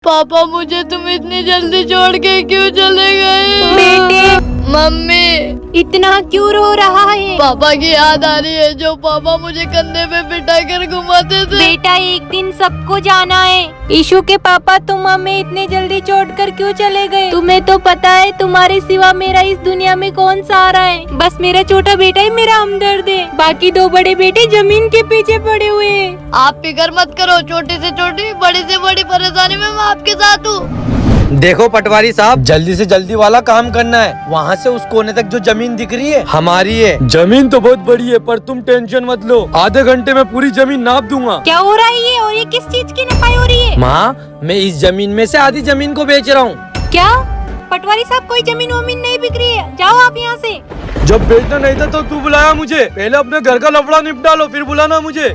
पापा मुझे तुम इतनी जल्दी छोड़ के क्यों चले गए? बेटे मम्मी इतना क्यों रो रहा है? पापा की याद आ रही है जो पापा मुझे कंधे पे बिठा कर घुमाते थे। बेटा एक दिन सबको जाना है। ईशु के पापा तुम हमें इतने जल्दी छोड़कर क्यों चले गए? तुम्हें तो पता है तुम्हारे सिवा मेरा इस दुनिया में कौन सहारा है। बस मेरा छोटा बेटा ही मेरा हमदर्द है। बाकी दो बड़े बेटे जमीन के पीछे पड़े हुए हैं। आप फिक्र मत करो, छोटी से छोटी बड़ी से बड़ी परेशानी में मैं आपके साथ हूँ। देखो पटवारी साहब, जल्दी से जल्दी वाला काम करना है। वहाँ से उस कोने तक जो जमीन दिख रही है हमारी है। जमीन तो बहुत बड़ी है पर तुम टेंशन मत लो, आधे घंटे में पूरी जमीन नाप दूंगा। क्या हो रहा है ये? और ये किस चीज की नपाई हो रही है? माँ, मैं इस जमीन में से आधी जमीन को बेच रहा हूँ। क्या पटवारी साहब, कोई जमीन वमीन नहीं बिक रही है। जाओ आप यहाँ से। जब बेचना नहीं था तो तू बुलाया मुझे। पहले अपने घर का लफड़ा निपटा लो फिर बुलाना मुझे।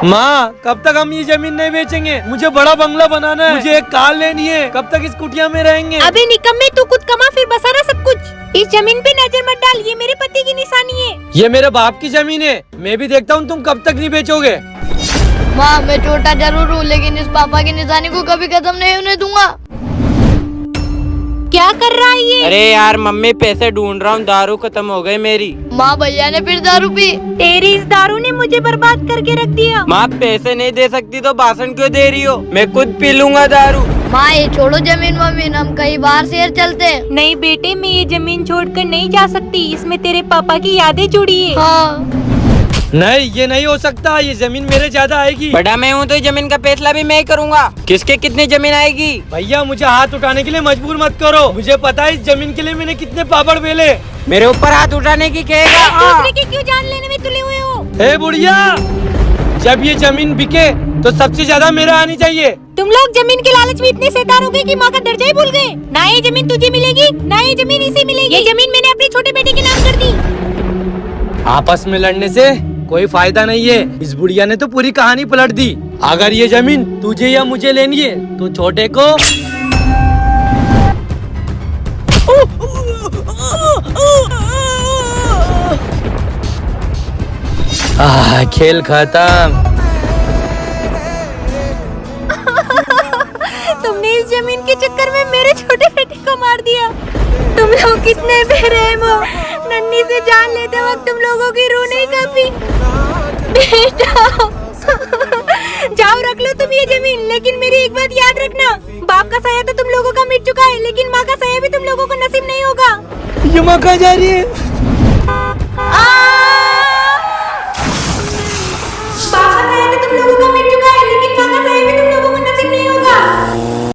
माँ, कब तक हम ये जमीन नहीं बेचेंगे? मुझे बड़ा बंगला बनाना है, मुझे एक कार लेनी है। कब तक इस कुटिया में रहेंगे? अबे निकम्मे, तू खुद कमा फिर बसाना सब कुछ। इस जमीन पे नजर मत डाल, ये मेरे पति की निशानी है। ये मेरे बाप की जमीन है। मैं भी देखता हूँ तुम कब तक नहीं बेचोगे। माँ, मैं छोटा जरूर हूँ लेकिन इस पापा की निशानी को कभी खत्म नहीं होने दूंगा। क्या कर रहा है ये? अरे यार मम्मी, पैसे ढूंढ रहा हूँ, दारू खत्म हो गई मेरी। माँ, भैया ने फिर दारू पी। तेरी इस दारू ने मुझे बर्बाद करके रख दिया। माँ, पैसे नहीं दे सकती तो भाषण क्यों दे रही हो? मैं खुद पी लूंगा दारू। माँ, ये छोड़ो जमीन वमीन, हम कहीं बाहर शहर चलते हैं। नहीं बेटे, मैं ये जमीन छोड़कर नहीं जा सकती। इसमें तेरे पापा की यादें जुड़ी है। हाँ। नहीं, ये नहीं हो सकता। ये जमीन मेरे ज्यादा आएगी। बड़ा मैं हूँ तो जमीन का फैसला भी मैं ही करूँगा। किसके कितनी जमीन आएगी? भैया, मुझे हाथ उठाने के लिए मजबूर मत करो। मुझे पता है इस जमीन के लिए मैंने कितने पापड़ बेले। मेरे ऊपर हाथ उठाने की कहेगा? दूसरे की क्यों जान लेने में तुले हुए हो? हे बुढ़िया, जब ये जमीन बिके तो सबसे ज्यादा मेरा आनी चाहिए। तुम लोग जमीन के लालच में इतने शैतान हो गए कि माँ का दर्जा ही भूल गए। ना ये जमीन तुझे मिलेगी, ना ये जमीन इसे मिलेगी। ये जमीन मैंने अपने छोटे बेटे के नाम कर दी। आपस में लड़ने से कोई फायदा नहीं है। इस बुढ़िया ने तो पूरी कहानी पलट दी। अगर ये जमीन तुझे या मुझे लेनी है तो छोटे को खेल खत्म। तुमने इस जमीन के चक्कर में मेरे छोटे बेटे को मार दिया। तुम लोग कितने बेरहम हो। नन्ही से जान लेते वक्त तुम लोगों की रूह नहीं कांपी। बेटा जाओ रख लो तुम ये जमीन, लेकिन मेरी एक बात याद रखना, बाप का साया तो तुम लोगों का मिट चुका है, लेकिन माँ का साया भी तुम लोगों को नसीब नहीं होगा। ये माँ कहाँ जा रही है?